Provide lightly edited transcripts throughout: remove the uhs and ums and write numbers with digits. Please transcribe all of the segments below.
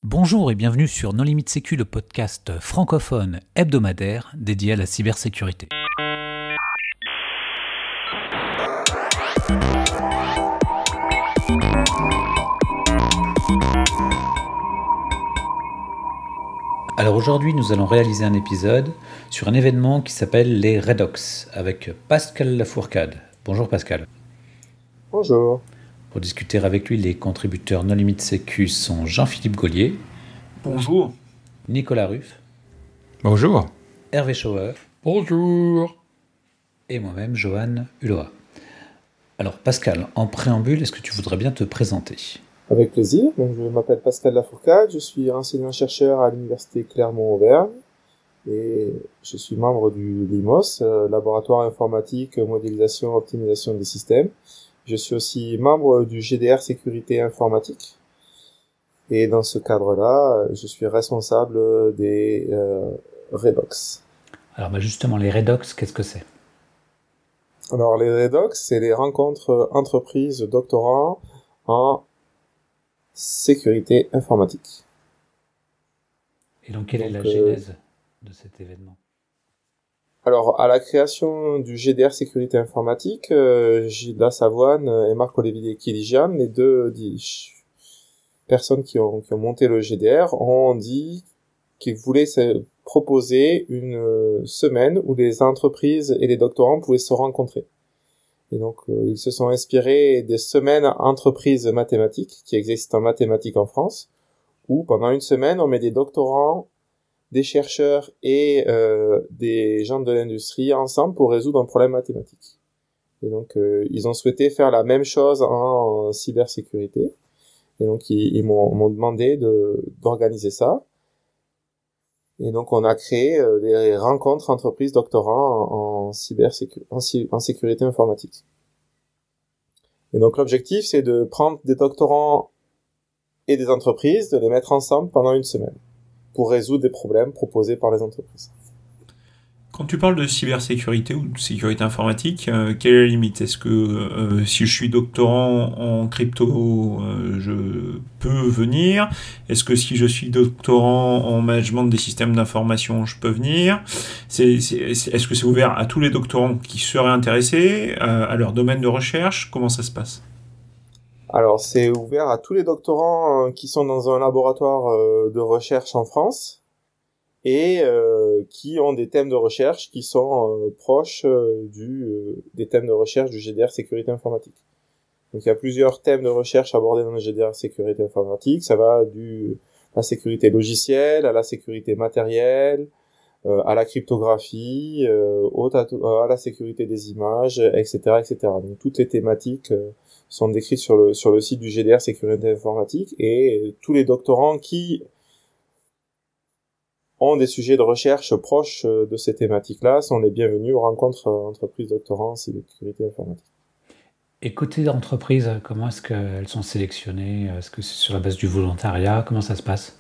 Bonjour et bienvenue sur No Limite Sécu, le podcast francophone hebdomadaire dédié à la cybersécurité. Alors aujourd'hui, nous allons réaliser un épisode sur un événement qui s'appelle les Redox avec Pascal Lafourcade. Bonjour Pascal. Bonjour. Pour discuter avec lui, les contributeurs No Limite Sécu sont Jean-Philippe Gaulier. Bonjour. Nicolas Ruff. Bonjour. Hervé Schauer. Bonjour. Et moi-même, Johan Hulot. Alors Pascal, en préambule, est-ce que tu voudrais bien te présenter ? Avec plaisir. Donc, je m'appelle Pascal Lafourcade, je suis enseignant-chercheur à l'université Clermont-Auvergne et je suis membre du LIMOS, Laboratoire Informatique, Modélisation, Optimisation des Systèmes. Je suis aussi membre du GDR Sécurité Informatique. Et dans ce cadre-là, je suis responsable des Redox. Alors justement, les Redox, qu'est-ce que c'est ? Alors les Redox, c'est les rencontres entreprises doctorants en sécurité informatique. Et donc quelle est la genèse de cet événement ? Alors, à la création du GDR Sécurité Informatique, Gilles Savoine et Marc-Olivier Kiligian, les deux personnes qui ont monté le GDR, ont dit qu'ils voulaient se proposer une semaine où les entreprises et les doctorants pouvaient se rencontrer. Et donc, ils se sont inspirés des semaines entreprises mathématiques qui existent en mathématiques en France, où pendant une semaine, on met des doctorants, des chercheurs et des gens de l'industrie ensemble pour résoudre un problème mathématique. Et donc, ils ont souhaité faire la même chose en cybersécurité. Et donc, ils m'ont demandé d'organiser ça. Et donc, on a créé des rencontres entreprises doctorants en sécurité informatique. Et donc, l'objectif, c'est de prendre des doctorants et des entreprises, de les mettre ensemble pendant une semaine pour résoudre des problèmes proposés par les entreprises. Quand tu parles de cybersécurité ou de sécurité informatique, quelle est la limite ? Est-ce que si je suis doctorant en crypto, je peux venir ? Est-ce que si je suis doctorant en management des systèmes d'information, je peux venir ? Est-ce que c'est ouvert à tous les doctorants qui seraient intéressés, à leur domaine de recherche ? Comment ça se passe ? Alors, c'est ouvert à tous les doctorants qui sont dans un laboratoire de recherche en France et qui ont des thèmes de recherche qui sont proches des thèmes de recherche du GDR Sécurité Informatique. Donc, il y a plusieurs thèmes de recherche abordés dans le GDR Sécurité Informatique. Ça va la sécurité logicielle, à la sécurité matérielle, à la cryptographie, à la sécurité des images, etc., etc. Donc, toutes les thématiques sont décrites sur le site du GDR Sécurité Informatique et tous les doctorants qui ont des sujets de recherche proches de ces thématiques-là sont les bienvenus aux rencontres entreprises doctorants en sécurité informatique. Et côté entreprise, comment est-ce qu'elles sont sélectionnées ? Est-ce que c'est sur la base du volontariat ? Comment ça se passe ?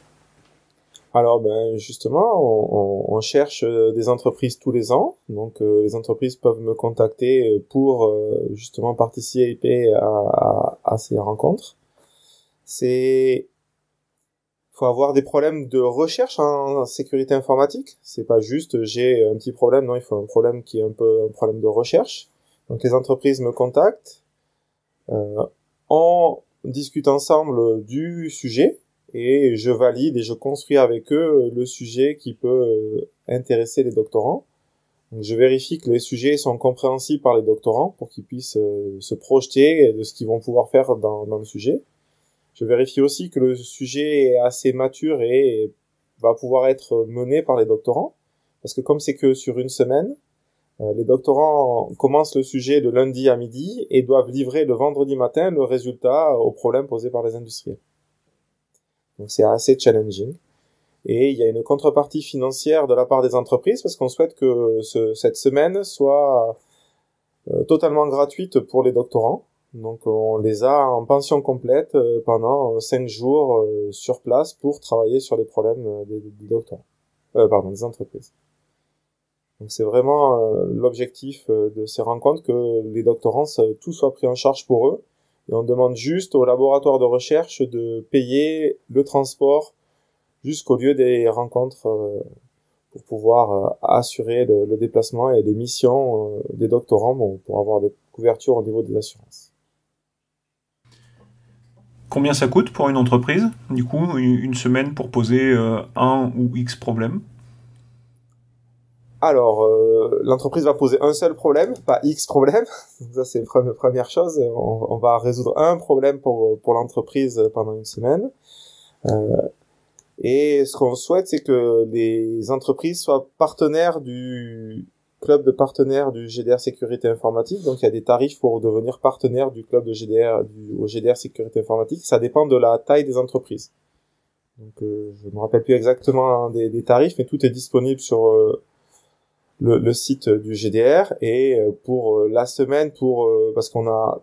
Alors justement, on cherche des entreprises tous les ans. Donc les entreprises peuvent me contacter pour justement participer à ces rencontres. Faut avoir des problèmes de recherche en sécurité informatique. C'est pas juste j'ai un petit problème, non, il faut un problème qui est un peu un problème de recherche. Donc les entreprises me contactent, on discute ensemble du sujet et je valide et je construis avec eux le sujet qui peut intéresser les doctorants. Donc, je vérifie que les sujets sont compréhensibles par les doctorants pour qu'ils puissent se projeter de ce qu'ils vont pouvoir faire dans le sujet. Je vérifie aussi que le sujet est assez mature et va pouvoir être mené par les doctorants. Parce que comme c'est que sur une semaine, les doctorants commencent le sujet de lundi à midi et doivent livrer le vendredi matin le résultat aux problèmes posés par les industriels. Donc c'est assez challenging. Et il y a une contrepartie financière de la part des entreprises parce qu'on souhaite que cette semaine soit totalement gratuite pour les doctorants. Donc on les a en pension complète pendant 5 jours sur place pour travailler sur les problèmes des doctorants. Des entreprises. Donc c'est vraiment l'objectif de ces rencontres, que les doctorants, tout soit pris en charge pour eux. Et on demande juste au laboratoire de recherche de payer le transport jusqu'au lieu des rencontres pour pouvoir assurer le déplacement et les missions des doctorants pour avoir des couvertures au niveau des assurances. Combien ça coûte pour une entreprise, du coup, une semaine pour poser un ou X problèmes? Alors, l'entreprise va poser un seul problème, pas X problèmes. Ça, c'est la première chose. On va résoudre un problème pour l'entreprise pendant une semaine. Et ce qu'on souhaite, c'est que les entreprises soient partenaires du club de partenaires du GDR Sécurité Informatique. Donc, il y a des tarifs pour devenir partenaire du club de GDR, au GDR Sécurité Informatique. Ça dépend de la taille des entreprises. Donc, je ne me rappelle plus exactement des tarifs, mais tout est disponible sur le site du GDR. Et pour la semaine, parce qu'on a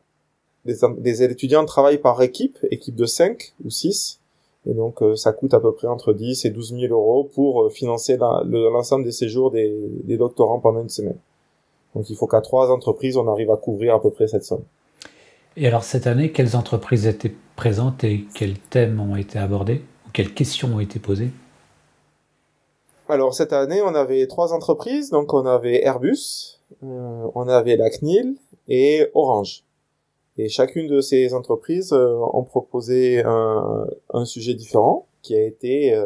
des étudiants travaillent par équipe de 5 ou 6. Et donc, ça coûte à peu près entre 10 et 12 000 euros pour financer l'ensemble des séjours des doctorants pendant une semaine. Donc, il faut qu'à 3 entreprises, on arrive à couvrir à peu près cette somme. Et alors, cette année, quelles entreprises étaient présentes et quels thèmes ont été abordés ou quelles questions ont été posées? Alors, cette année, on avait 3 entreprises. Donc, on avait Airbus, on avait la CNIL et Orange. Et chacune de ces entreprises ont proposé un sujet différent qui a été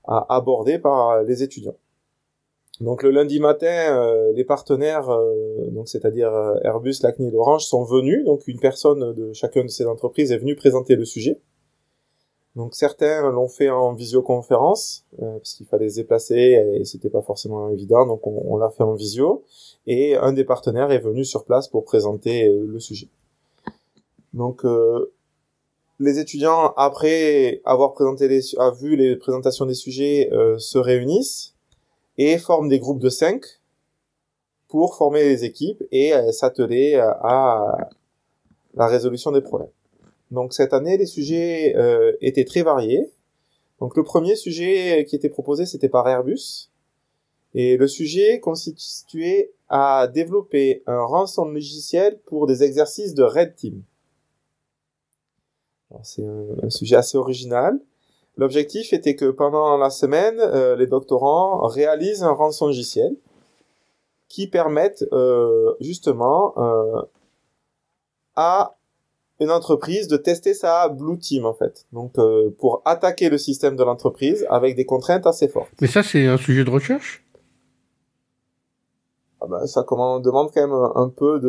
abordé par les étudiants. Donc le lundi matin, les partenaires, donc c'est-à-dire Airbus, la CNIL, Orange, sont venus. Donc une personne de chacune de ces entreprises est venue présenter le sujet. Donc certains l'ont fait en visioconférence parce qu'il fallait se déplacer et c'était pas forcément évident. Donc on l'a fait en visio. Et un des partenaires est venu sur place pour présenter le sujet. Donc, les étudiants, après avoir vu les présentations des sujets, se réunissent et forment des groupes de 5 pour former les équipes et s'atteler à la résolution des problèmes. Donc, cette année, les sujets étaient très variés. Donc, le premier sujet qui était proposé, c'était par Airbus. Et le sujet consistait à développer un rançon logiciel pour des exercices de Red Team. Alors, c'est un sujet assez original. L'objectif était que pendant la semaine, les doctorants réalisent un rançon logiciel qui permette justement à une entreprise de tester sa Blue Team en fait. Donc pour attaquer le système de l'entreprise avec des contraintes assez fortes. Mais ça, c'est un sujet de recherche? Ça demande quand même un peu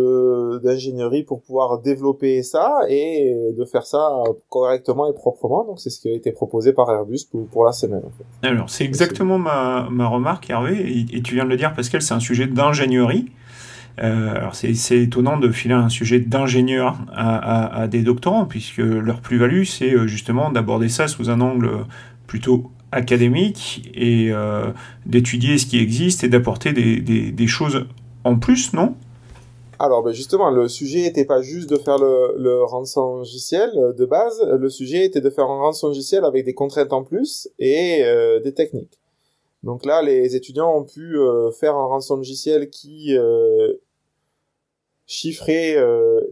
d'ingénierie pour pouvoir développer ça et de faire ça correctement et proprement. Donc c'est ce qui a été proposé par Airbus pour la semaine en fait. Alors c'est exactement ma remarque, Hervé, et tu viens de le dire, Pascal, c'est un sujet d'ingénierie. Alors c'est étonnant de filer un sujet d'ingénieur à des doctorants, puisque leur plus-value, c'est justement d'aborder ça sous un angle plutôt académique et d'étudier ce qui existe et d'apporter des choses en plus, non? Alors justement, le sujet était pas juste de faire le rançon logiciel de base, le sujet était de faire un rançon logiciel avec des contraintes en plus et des techniques. Donc là, les étudiants ont pu faire un rançon logiciel qui chiffrait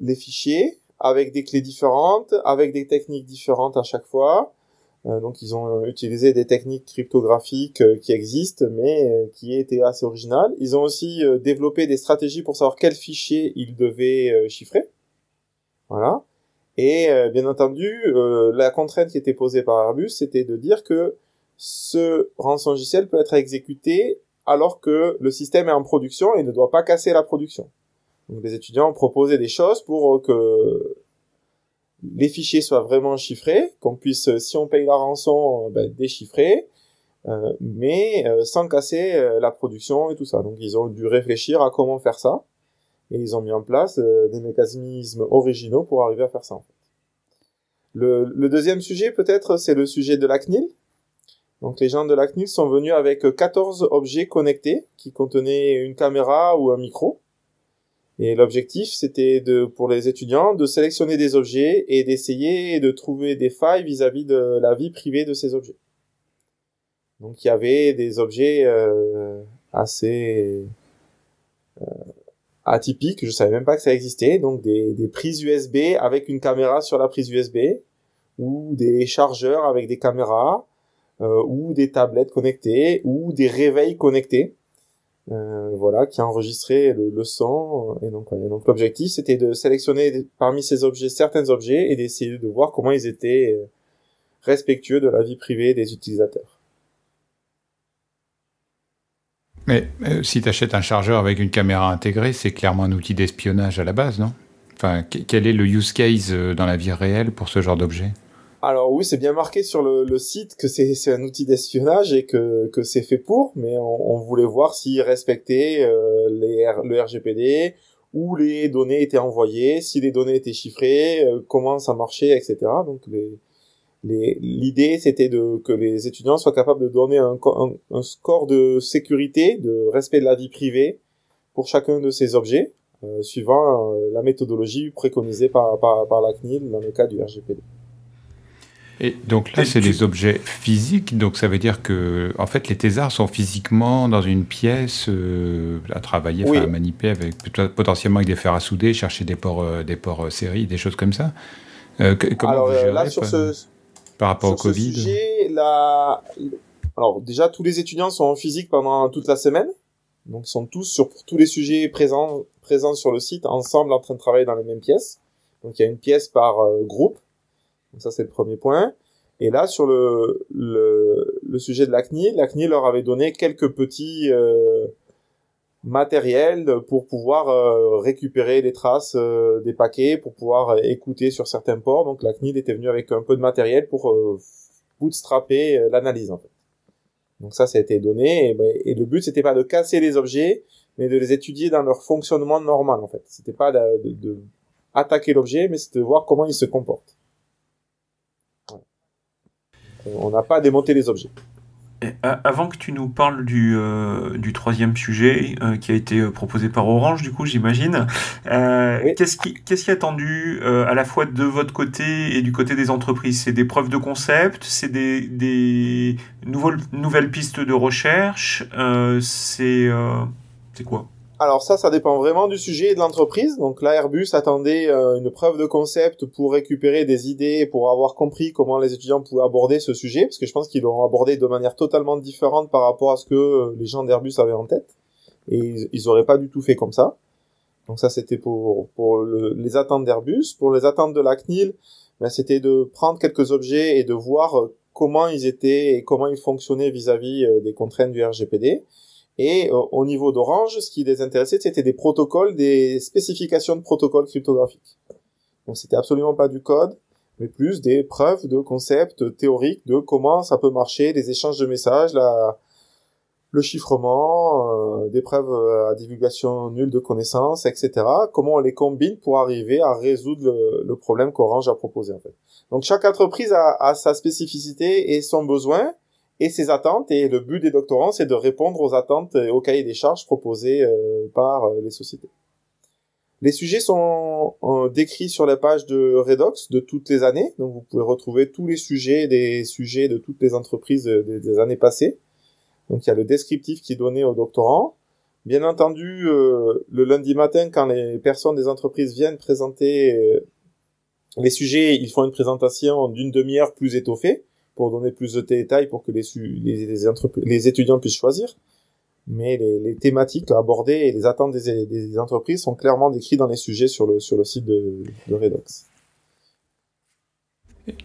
les fichiers avec des clés différentes, avec des techniques différentes à chaque fois. Donc ils ont utilisé des techniques cryptographiques qui existent, mais qui étaient assez originales. Ils ont aussi développé des stratégies pour savoir quels fichiers ils devaient chiffrer. Voilà. Et bien entendu, la contrainte qui était posée par Airbus, c'était de dire que ce rançon logiciel peut être exécuté alors que le système est en production et ne doit pas casser la production. Donc les étudiants ont proposé des choses pour que les fichiers soient vraiment chiffrés, qu'on puisse, si on paye la rançon, déchiffrer, mais sans casser la production et tout ça. Donc ils ont dû réfléchir à comment faire ça, et ils ont mis en place des mécanismes originaux pour arriver à faire ça en fait. Le deuxième sujet peut-être, c'est le sujet de la CNIL. Donc les gens de la CNIL sont venus avec 14 objets connectés qui contenaient une caméra ou un micro. Et l'objectif, c'était pour les étudiants de sélectionner des objets et d'essayer de trouver des failles vis-à-vis de la vie privée de ces objets. Donc il y avait des objets assez atypiques, je savais même pas que ça existait, donc des prises USB avec une caméra sur la prise USB, ou des chargeurs avec des caméras, ou des tablettes connectées, ou des réveils connectés, voilà, qui enregistraient le son. Et donc l'objectif, c'était de sélectionner parmi ces objets certains objets et d'essayer de voir comment ils étaient respectueux de la vie privée des utilisateurs. Mais si tu achètes un chargeur avec une caméra intégrée, c'est clairement un outil d'espionnage à la base, non? Enfin, quel est le use case dans la vie réelle pour ce genre d'objet? Alors oui, c'est bien marqué sur le site que c'est un outil d'espionnage et que c'est fait pour, mais on voulait voir s'il respectait le RGPD, où les données étaient envoyées, si les données étaient chiffrées, comment ça marchait, etc. Donc l'idée, c'était que les étudiants soient capables de donner un score de sécurité, de respect de la vie privée pour chacun de ces objets, suivant la méthodologie préconisée par la CNIL dans le cas du RGPD. Et donc là, c'est des objets physiques, donc ça veut dire que, en fait, les thésards sont physiquement dans une pièce à travailler, oui. À manipuler, potentiellement avec des fers à souder, chercher des ports série, des choses comme ça. Comment alors vous gérez là, par rapport au sur ce Covid sujet, alors déjà, tous les étudiants sont en physique pendant toute la semaine, donc ils sont tous sur tous les sujets présents sur le site, ensemble en train de travailler dans les mêmes pièces. Donc il y a une pièce par groupe. Donc ça, c'est le premier point. Et là, sur le sujet de la CNIL leur avait donné quelques petits matériels pour pouvoir récupérer les traces des paquets, pour pouvoir écouter sur certains ports. Donc la CNIL était venue avec un peu de matériel pour bootstrapper l'analyse, en fait. Donc ça a été donné. Et le but, c'était pas de casser les objets, mais de les étudier dans leur fonctionnement normal, en fait. C'était pas de attaquer l'objet, mais c'était de voir comment il se comporte. On n'a pas démonté les objets. Et avant que tu nous parles du troisième sujet qui a été proposé par Orange, du coup, j'imagine, Oui. qu'est-ce qui est attendu à la fois de votre côté et du côté des entreprises? C'est des preuves de concept, c'est des nouvelles pistes de recherche, c'est quoi? Alors ça dépend vraiment du sujet et de l'entreprise. Donc là, Airbus attendait une preuve de concept pour récupérer des idées, pour avoir compris comment les étudiants pouvaient aborder ce sujet, parce que je pense qu'ils l'ont abordé de manière totalement différente par rapport à ce que les gens d'Airbus avaient en tête. Et ils auraient pas du tout fait comme ça. Donc ça, c'était pour les attentes d'Airbus. Pour les attentes de la CNIL, c'était de prendre quelques objets et de voir comment ils étaient et comment ils fonctionnaient vis-à-vis des contraintes du RGPD. Et au niveau d'Orange, ce qui les intéressait, c'était des protocoles, des spécifications de protocoles cryptographiques. Donc c'était absolument pas du code, mais plus des preuves de concepts théoriques de comment ça peut marcher, des échanges de messages, le chiffrement, des preuves à divulgation nulle de connaissances, etc. Comment on les combine pour arriver à résoudre le problème qu'Orange a proposé, en fait. Donc chaque entreprise a sa spécificité et son besoin, et ses attentes, et le but des doctorants, c'est de répondre aux attentes et aux cahiers des charges proposés par les sociétés. Les sujets sont décrits sur la page de Redox de toutes les années, donc vous pouvez retrouver tous les sujets, des sujets de toutes les entreprises des années passées. Donc il y a le descriptif qui est donné aux doctorants. Bien entendu, le lundi matin, quand les personnes des entreprises viennent présenter les sujets, ils font une présentation d'une demi-heure plus étoffée, pour donner plus de détails pour que les étudiants puissent choisir. Mais les thématiques abordées et les attentes des entreprises sont clairement décrites dans les sujets sur le site de Redox.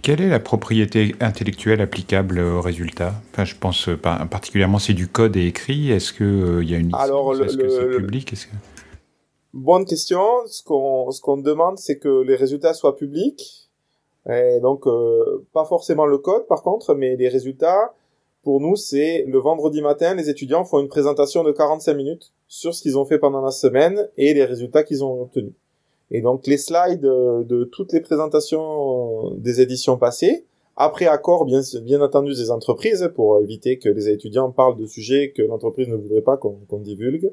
Quelle est la propriété intellectuelle applicable aux résultats? Enfin, je pense particulièrement c'est du code et écrit. Est-ce que il y a une licence? Alors, est-ce que c'est public? Bonne question. Ce qu'on demande, c'est que les résultats soient publics. Et donc, pas forcément le code, par contre, mais les résultats, pour nous, c'est le vendredi matin, les étudiants font une présentation de 45 minutes sur ce qu'ils ont fait pendant la semaine et les résultats qu'ils ont obtenus. Et donc, les slides de toutes les présentations des éditions passées, après accord, bien entendu, des entreprises, pour éviter que les étudiants parlent de sujets que l'entreprise ne voudrait pas qu'on divulgue,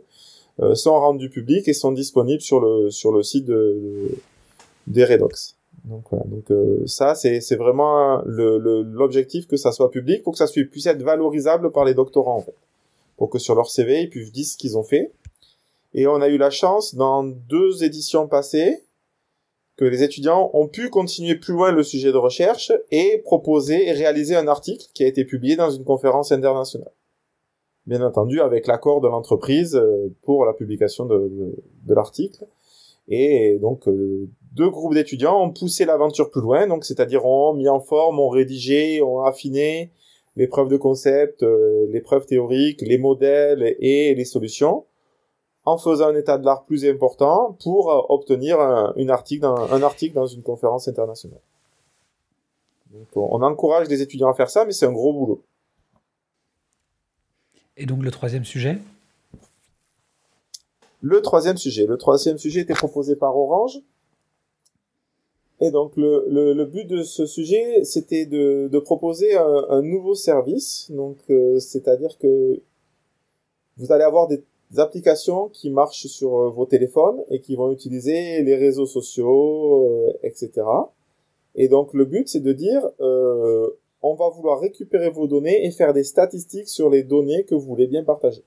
sont rendus publics et sont disponibles sur le site des Redox. Donc voilà. Donc ça c'est vraiment l'objectif, que ça soit public pour que ça puisse être valorisable par les doctorants, en fait, pour que sur leur CV ils puissent dire ce qu'ils ont fait. Et on a eu la chance dans 2 éditions passées que les étudiants ont pu continuer plus loin le sujet de recherche et proposer et réaliser un article qui a été publié dans une conférence internationale. Bien entendu, avec l'accord de l'entreprise pour la publication de l'article. Et donc, deux groupes d'étudiants ont poussé l'aventure plus loin, donc c'est-à-dire ont mis en forme, ont rédigé, ont affiné les preuves de concept, les preuves théoriques, les modèles et les solutions, en faisant un état de l'art plus important pour obtenir un article dans une conférence internationale. Donc, on encourage les étudiants à faire ça, mais c'est un gros boulot. Et donc le troisième sujet ? Le troisième sujet était proposé par Orange. Et donc le but de ce sujet, c'était de proposer un nouveau service. Donc c'est-à-dire que vous allez avoir des applications qui marchent sur vos téléphones et qui vont utiliser les réseaux sociaux, etc. Et donc le but, c'est de dire on va vouloir récupérer vos données et faire des statistiques sur les données que vous voulez bien partager.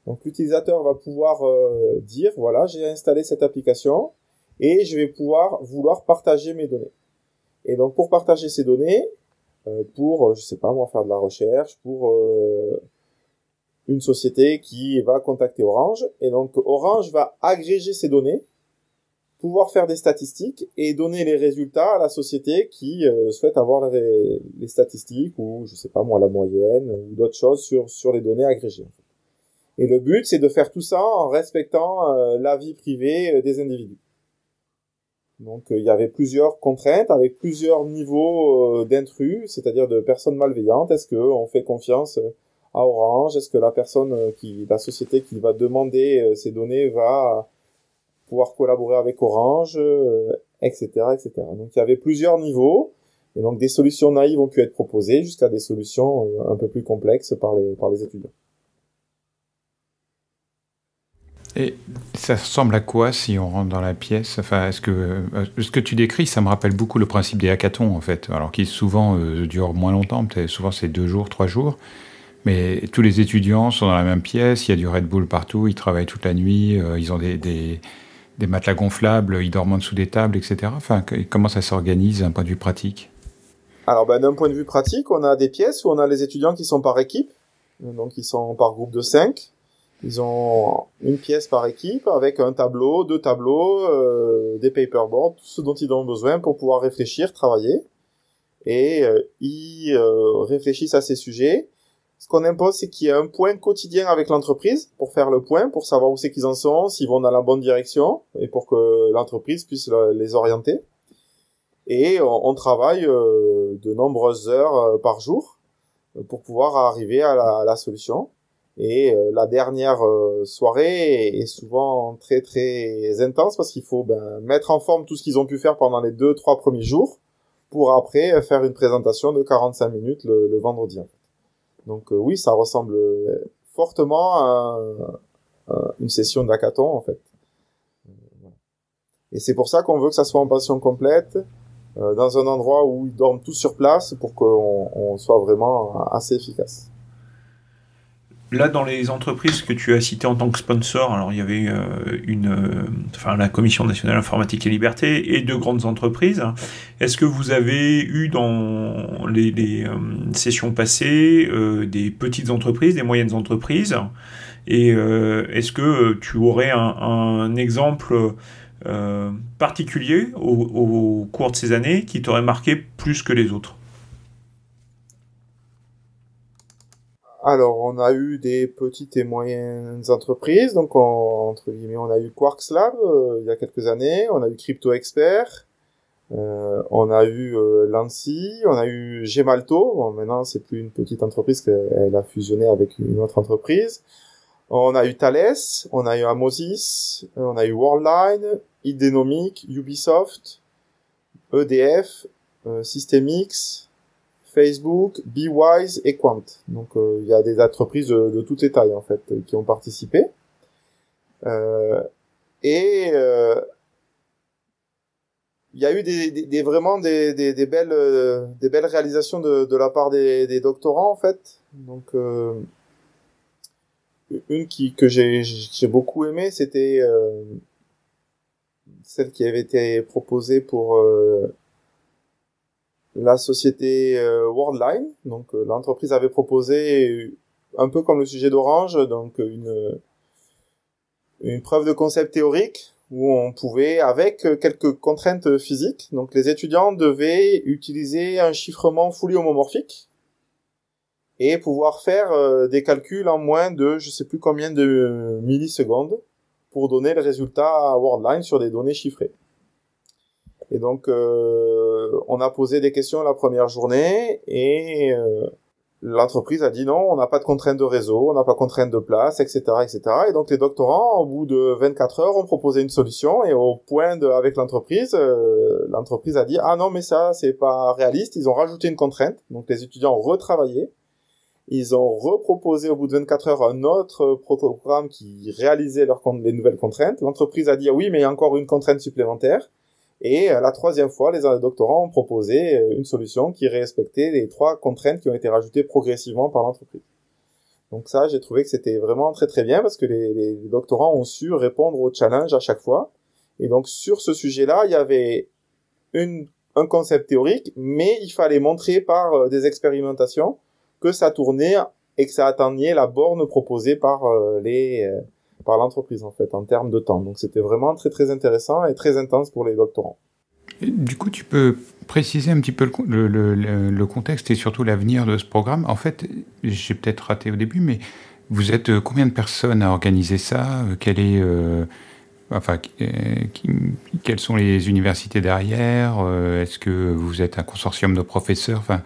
Donc l'utilisateur va pouvoir dire voilà, j'ai installé cette application et je vais vouloir partager mes données. Et donc pour partager ces données, pour je sais pas moi faire de la recherche, pour une société qui va contacter Orange, et donc Orange va agréger ces données, pouvoir faire des statistiques et donner les résultats à la société qui souhaite avoir les statistiques ou je sais pas moi la moyenne ou d'autres choses sur les données agrégées. Et le but, c'est de faire tout ça en respectant la vie privée des individus. Donc, il y avait plusieurs contraintes avec plusieurs niveaux d'intrus, c'est-à-dire de personnes malveillantes. Est-ce qu'on fait confiance à Orange? Est-ce que la société qui va demander ces données va pouvoir collaborer avec Orange, etc., etc. Donc, il y avait plusieurs niveaux. Et donc, des solutions naïves ont pu être proposées jusqu'à des solutions un peu plus complexes par les étudiants. Et ça ressemble à quoi si on rentre dans la pièce? Enfin, ce que tu décris, ça me rappelle beaucoup le principe des hackathons, en fait, alors qui souvent durent moins longtemps, peut-être souvent c'est 2 jours, 3 jours, mais tous les étudiants sont dans la même pièce, il y a du Red Bull partout, ils travaillent toute la nuit, ils ont des matelas gonflables, ils dorment en dessous des tables, etc. Enfin, comment ça s'organise d'un point de vue pratique? Alors, d'un point de vue pratique, on a des pièces où on a les étudiants qui sont par équipe, donc ils sont par groupe de 5. Ils ont une pièce par équipe avec un tableau, 2 tableaux, des paperboards, tout ce dont ils ont besoin pour pouvoir réfléchir, travailler. Et ils réfléchissent à ces sujets. Ce qu'on impose, c'est qu'il y ait un point quotidien avec l'entreprise pour faire le point, pour savoir où c'est qu'ils en sont, s'ils vont dans la bonne direction, et pour que l'entreprise puisse les orienter. Et on travaille de nombreuses heures par jour pour pouvoir arriver à la solution. Et la dernière soirée est souvent très très intense parce qu'il faut mettre en forme tout ce qu'ils ont pu faire pendant les 2-3 premiers jours pour après faire une présentation de 45 minutes le vendredi. Donc oui, ça ressemble fortement à une session d'hackathon en fait. Et c'est pour ça qu'on veut que ça soit en pension complète, dans un endroit où ils dorment tous sur place pour qu'on soit vraiment assez efficace. Là, dans les entreprises que tu as citées en tant que sponsor, alors il y avait la Commission nationale informatique et liberté et 2 grandes entreprises. Est-ce que vous avez eu dans les sessions passées des petites entreprises, des moyennes entreprises? Et est-ce que tu aurais un exemple particulier au cours de ces années qui t'aurait marqué plus que les autres? Alors, on a eu des petites et moyennes entreprises. Donc, entre guillemets, on a eu Quarks Lab il y a quelques années. On a eu Crypto Expert. On a eu Lancy. On a eu Gemalto. Bon, maintenant, c'est plus une petite entreprise qu'elle a fusionné avec une autre entreprise. On a eu Thales. On a eu Amosis. On a eu Worldline, Idenomic, Ubisoft, EDF, Systemix, Facebook, BeWise et Quant. Donc il y a des entreprises de toutes les tailles en fait qui ont participé. Il y a eu vraiment des belles réalisations de la part des doctorants en fait. Donc une que j'ai beaucoup aimé, c'était celle qui avait été proposée pour la société Worldline. Donc l'entreprise avait proposé un peu comme le sujet d'Orange, donc une preuve de concept théorique où on pouvait, avec quelques contraintes physiques, donc les étudiants devaient utiliser un chiffrement fully homomorphique et pouvoir faire des calculs en moins de je sais plus combien de millisecondes pour donner le résultat à Worldline sur des données chiffrées. Et donc on a posé des questions la première journée et l'entreprise a dit non, on n'a pas de contrainte de réseau, on n'a pas de contrainte de place, etc., etc. Et donc les doctorants, au bout de 24 heures, ont proposé une solution et au point avec l'entreprise, l'entreprise a dit ah non mais ça c'est pas réaliste. Ils ont rajouté une contrainte, donc les étudiants ont retravaillé, ils ont reproposé au bout de 24 heures un autre programme qui réalisait les nouvelles contraintes. L'entreprise a dit ah oui mais il y a encore une contrainte supplémentaire. Et la troisième fois, les doctorants ont proposé une solution qui respectait les 3 contraintes qui ont été rajoutées progressivement par l'entreprise. Donc ça, j'ai trouvé que c'était vraiment très très bien parce que les doctorants ont su répondre au challenge à chaque fois. Et donc sur ce sujet-là, il y avait un concept théorique, mais il fallait montrer par des expérimentations que ça tournait et que ça atteignait la borne proposée par l'entreprise en fait en termes de temps. Donc c'était vraiment très très intéressant et très intense pour les doctorants. Et du coup, tu peux préciser un petit peu le contexte et surtout l'avenir de ce programme. En fait, j'ai peut-être raté au début, mais vous êtes combien de personnes à organiser ça ? Quelles sont les universités derrière ? Est-ce que vous êtes un consortium de professeurs ? Enfin,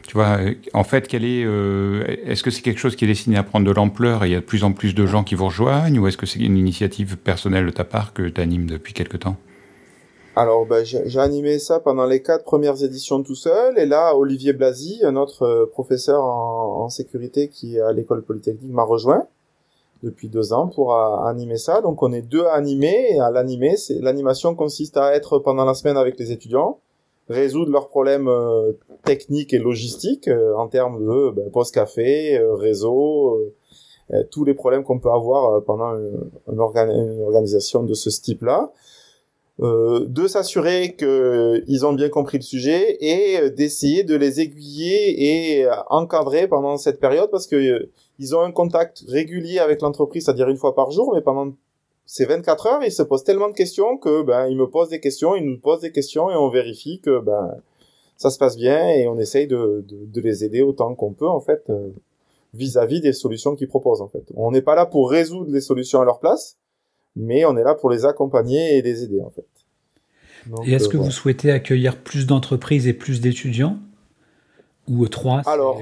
tu vois, en fait, est-ce que c'est quelque chose qui est destiné à prendre de l'ampleur et il y a de plus en plus de gens qui vous rejoignent, ou est-ce que c'est une initiative personnelle de ta part que tu animes depuis quelque temps ? Alors, j'ai animé ça pendant les 4 premières éditions tout seul, et là, Olivier Blasi, un autre professeur en sécurité qui est à l'école polytechnique, m'a rejoint depuis 2 ans pour animer ça. Donc, on est 2 à animer, et à l'animer, l'animation consiste à être pendant la semaine avec les étudiants, résoudre leurs problèmes techniques et logistiques en termes de poste café, réseau, tous les problèmes qu'on peut avoir pendant une organisation de ce type-là, de s'assurer qu'ils ont bien compris le sujet et d'essayer de les aiguiller et encadrer pendant cette période parce que ils ont un contact régulier avec l'entreprise, c'est-à-dire une fois par jour, mais pendant ces 24 heures, ils se posent tellement de questions que ils me posent des questions, ils nous posent des questions et on vérifie que ça se passe bien et on essaye de les aider autant qu'on peut en fait vis-à-vis des solutions qu'ils proposent en fait. On n'est pas là pour résoudre les solutions à leur place, mais on est là pour les accompagner et les aider en fait. Donc, et est-ce que vous souhaitez accueillir plus d'entreprises et plus d'étudiants ou 3 Alors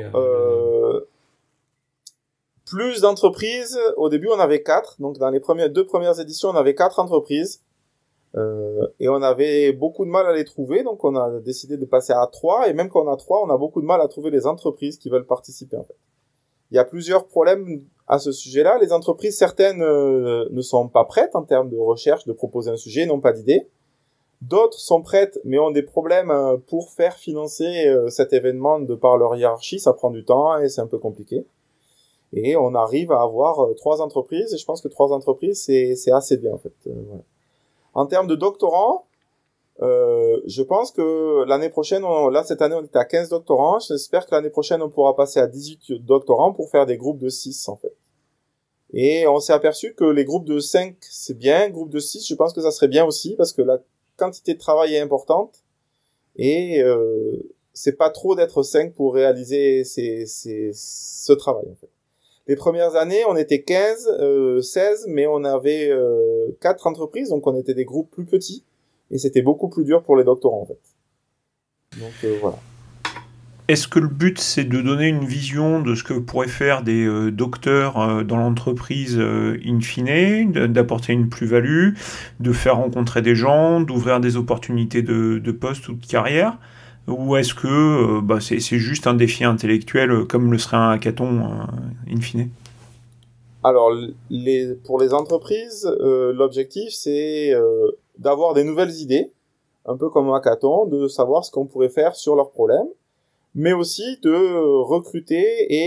plus d'entreprises, au début on avait 4, donc dans les 2 premières éditions on avait 4 entreprises, et on avait beaucoup de mal à les trouver, donc on a décidé de passer à 3, et même quand on a 3, on a beaucoup de mal à trouver les entreprises qui veulent participer en fait. Il y a plusieurs problèmes à ce sujet-là, les entreprises certaines ne sont pas prêtes en termes de recherche, de proposer un sujet, n'ont pas d'idée. D'autres sont prêtes, mais ont des problèmes pour faire financer cet événement de par leur hiérarchie, ça prend du temps et c'est un peu compliqué. Et on arrive à avoir 3 entreprises, et je pense que 3 entreprises, c'est assez bien, en fait. Voilà. En termes de doctorants, je pense que l'année prochaine, cette année, on était à 15 doctorants. J'espère que l'année prochaine, on pourra passer à 18 doctorants pour faire des groupes de 6, en fait. Et on s'est aperçu que les groupes de 5, c'est bien. Groupes de 6, je pense que ça serait bien aussi, parce que la quantité de travail est importante. Et c'est pas trop d'être 5 pour réaliser ce travail, en fait. Les premières années, on était 15, 16, mais on avait 4 entreprises, donc on était des groupes plus petits, et c'était beaucoup plus dur pour les doctorants, en fait. Donc voilà. Est-ce que le but, c'est de donner une vision de ce que pourraient faire des docteurs dans l'entreprise in fine, d'apporter une plus-value, de faire rencontrer des gens, d'ouvrir des opportunités de poste ou de carrière ? Ou est-ce que c'est juste un défi intellectuel comme le serait un hackathon in fine ? Alors, pour les entreprises, l'objectif, c'est d'avoir des nouvelles idées, un peu comme un hackathon, de savoir ce qu'on pourrait faire sur leurs problèmes, mais aussi de recruter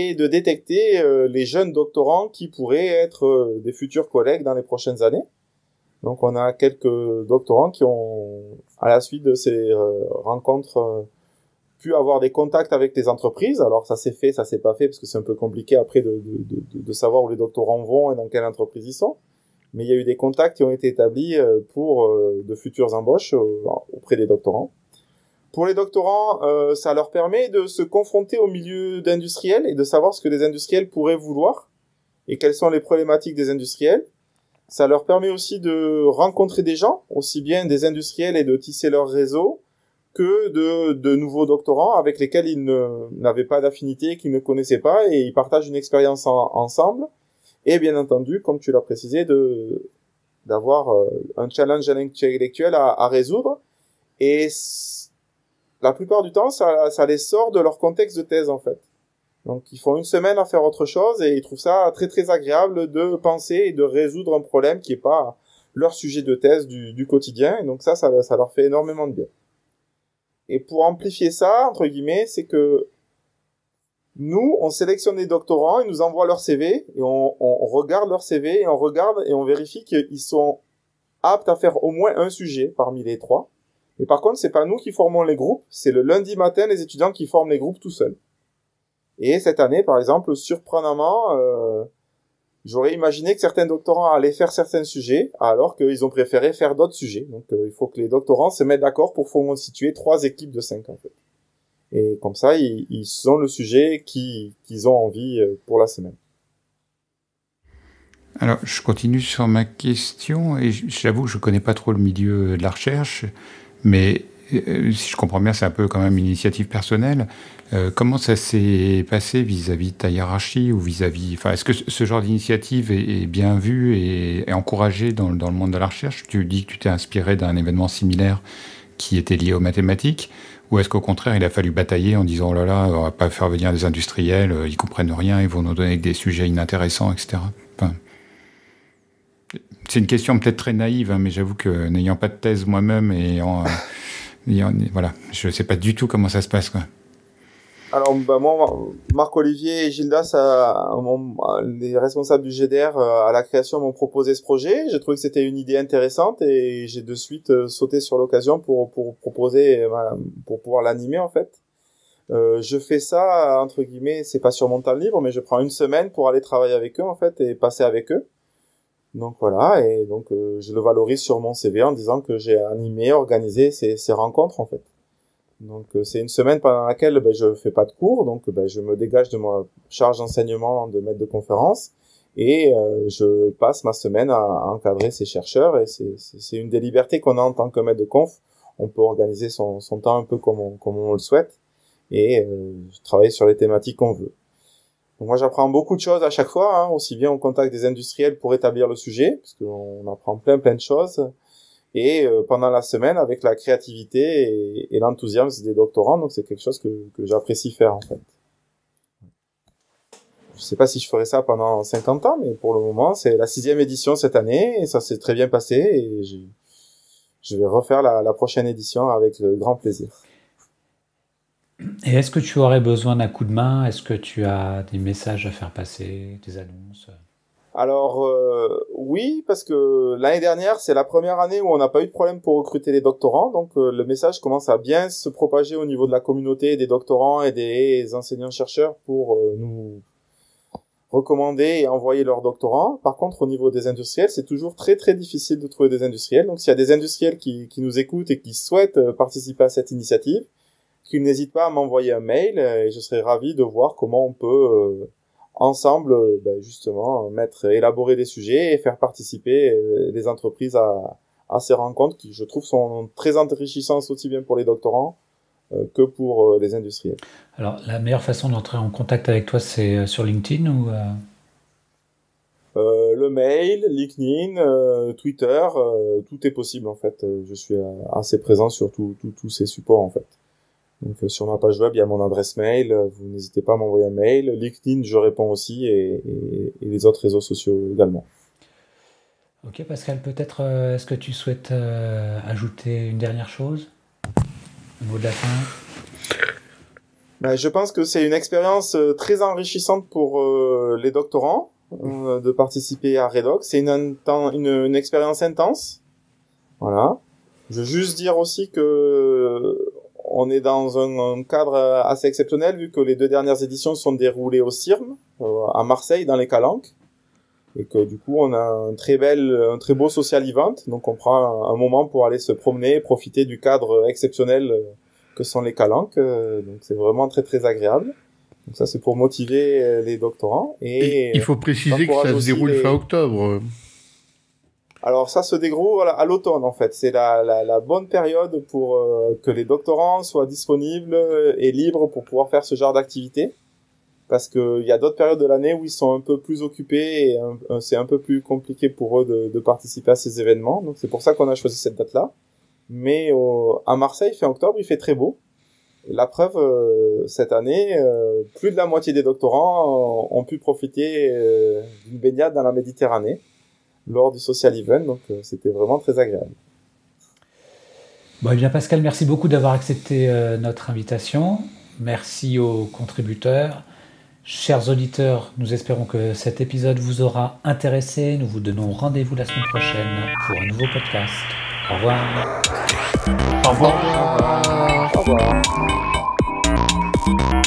et de détecter les jeunes doctorants qui pourraient être des futurs collègues dans les prochaines années. Donc on a quelques doctorants qui ont, à la suite de ces rencontres, pu avoir des contacts avec les entreprises. Alors ça s'est fait, ça s'est pas fait, parce que c'est un peu compliqué après de savoir où les doctorants vont et dans quelle entreprise ils sont. Mais il y a eu des contacts qui ont été établis pour de futures embauches auprès des doctorants. Pour les doctorants, ça leur permet de se confronter au milieu d'industriels et de savoir ce que les industriels pourraient vouloir et quelles sont les problématiques des industriels. Ça leur permet aussi de rencontrer des gens, aussi bien des industriels, et de tisser leur réseau, que de nouveaux doctorants avec lesquels ils n'avaient pas d'affinité, qu'ils ne connaissaient pas, et ils partagent une expérience ensemble. Et bien entendu, comme tu l'as précisé, d'avoir un challenge intellectuel à résoudre. Et la plupart du temps, ça les sort de leur contexte de thèse, en fait. Donc, ils font une semaine à faire autre chose et ils trouvent ça très très agréable de penser et de résoudre un problème qui est pas leur sujet de thèse du quotidien. Et donc ça leur fait énormément de bien. Et pour amplifier ça, entre guillemets, c'est que nous, on sélectionne des doctorants, ils nous envoient leur CV et on regarde leur CV et on regarde et on vérifie qu'ils sont aptes à faire au moins un sujet parmi les 3. Mais par contre, c'est pas nous qui formons les groupes, c'est le lundi matin les étudiants qui forment les groupes tout seuls. Et cette année, par exemple, surprenamment, j'aurais imaginé que certains doctorants allaient faire certains sujets, alors qu'ils ont préféré faire d'autres sujets. Donc, il faut que les doctorants se mettent d'accord pour constituer 3 équipes de 5, en fait. Et comme ça, ils ont le sujet qu'ils ont envie pour la semaine. Alors, je continue sur ma question, et j'avoue que je connais pas trop le milieu de la recherche, mais si je comprends bien, c'est un peu quand même une initiative personnelle. Comment ça s'est passé vis-à-vis de ta hiérarchie ou vis-à-vis... Enfin, est-ce que ce genre d'initiative est bien vu et encouragé dans le monde de la recherche? Tu dis que tu t'es inspiré d'un événement similaire qui était lié aux mathématiques, ou est-ce qu'au contraire, il a fallu batailler en disant « Oh là là, on va pas faire venir des industriels, ils comprennent rien, ils vont nous donner des sujets inintéressants, etc. » Enfin, c'est une question peut-être très naïve, hein, mais j'avoue que n'ayant pas de thèse moi-même voilà, je sais pas du tout comment ça se passe, quoi. Alors, moi, Marc-Olivier et Gildas, les responsables du GDR à la création, m'ont proposé ce projet. J'ai trouvé que c'était une idée intéressante et j'ai de suite sauté sur l'occasion pour proposer, pour pouvoir l'animer, en fait. Je fais ça, entre guillemets, c'est pas sur mon temps libre, mais je prends une semaine pour aller travailler avec eux, en fait, et passer avec eux. Donc voilà, et donc je le valorise sur mon CV en disant que j'ai animé, organisé ces rencontres, en fait. Donc c'est une semaine pendant laquelle je fais pas de cours, donc je me dégage de ma charge d'enseignement de maître de conférence et je passe ma semaine à encadrer ces chercheurs, et c'est une des libertés qu'on a en tant que maître de conf. On peut organiser son temps un peu comme on le souhaite et travailler sur les thématiques qu'on veut. Donc moi j'apprends beaucoup de choses à chaque fois, hein, aussi bien au contact des industriels pour établir le sujet, parce qu'on apprend plein de choses. Et pendant la semaine, avec la créativité et l'enthousiasme des doctorants, donc c'est quelque chose que j'apprécie faire, en fait. Je sais pas si je ferai ça pendant 50 ans, mais pour le moment, c'est la 6e édition cette année, et ça s'est très bien passé, et je vais refaire la prochaine édition avec grand plaisir. Et est-ce que tu aurais besoin d'un coup de main? Est-ce que tu as des messages à faire passer, des annonces? Alors oui, parce que l'année dernière, c'est la première année où on n'a pas eu de problème pour recruter les doctorants, donc le message commence à bien se propager au niveau de la communauté des doctorants et des enseignants-chercheurs pour nous recommander et envoyer leurs doctorants. Par contre, au niveau des industriels, c'est toujours très très difficile de trouver des industriels. Donc s'il y a des industriels qui nous écoutent et qui souhaitent participer à cette initiative, qu'ils n'hésitent pas à m'envoyer un mail, et je serai ravi de voir comment on peut ensemble justement élaborer des sujets et faire participer les entreprises à ces rencontres qui, je trouve, sont très enrichissantes aussi bien pour les doctorants que pour les industriels. Alors, la meilleure façon d'entrer en contact avec toi, c'est sur LinkedIn ou le mail, LinkedIn, Twitter, tout est possible en fait. Je suis assez présent sur tous ces supports en fait. Donc sur ma page web, il y a mon adresse mail, vous n'hésitez pas à m'envoyer un mail. LinkedIn, je réponds aussi, et les autres réseaux sociaux également. Ok Pascal, peut-être est-ce que tu souhaites ajouter une dernière chose au mot de la fin? Je pense que c'est une expérience très enrichissante pour les doctorants. de participer à Redox. C'est une expérience intense. Voilà. Je veux juste dire aussi que on est dans un cadre assez exceptionnel vu que les 2 dernières éditions sont déroulées au CIRM, à Marseille, dans les Calanques. Et que du coup, on a un très beau social event. Donc, on prend un moment pour aller se promener, profiter du cadre exceptionnel que sont les Calanques. Donc, c'est vraiment très, très agréable. Donc, ça, c'est pour motiver les doctorants. Et il faut préciser que ça se déroule fin octobre. Alors, ça se déroule à l'automne, en fait. C'est la bonne période pour que les doctorants soient disponibles et libres pour pouvoir faire ce genre d'activité. Parce que il y a d'autres périodes de l'année où ils sont un peu plus occupés et c'est un peu plus compliqué pour eux de participer à ces événements. Donc c'est pour ça qu'on a choisi cette date-là. Mais à Marseille, fin octobre, il fait très beau. Et la preuve, cette année, plus de la moitié des doctorants ont pu profiter d'une baignade dans la Méditerranée lors du social event. Donc c'était vraiment très agréable. Bon, eh bien Pascal, merci beaucoup d'avoir accepté notre invitation. Merci aux contributeurs. Chers auditeurs, nous espérons que cet épisode vous aura intéressé. Nous vous donnons rendez-vous la semaine prochaine pour un nouveau podcast. Au revoir. Au revoir. Au revoir.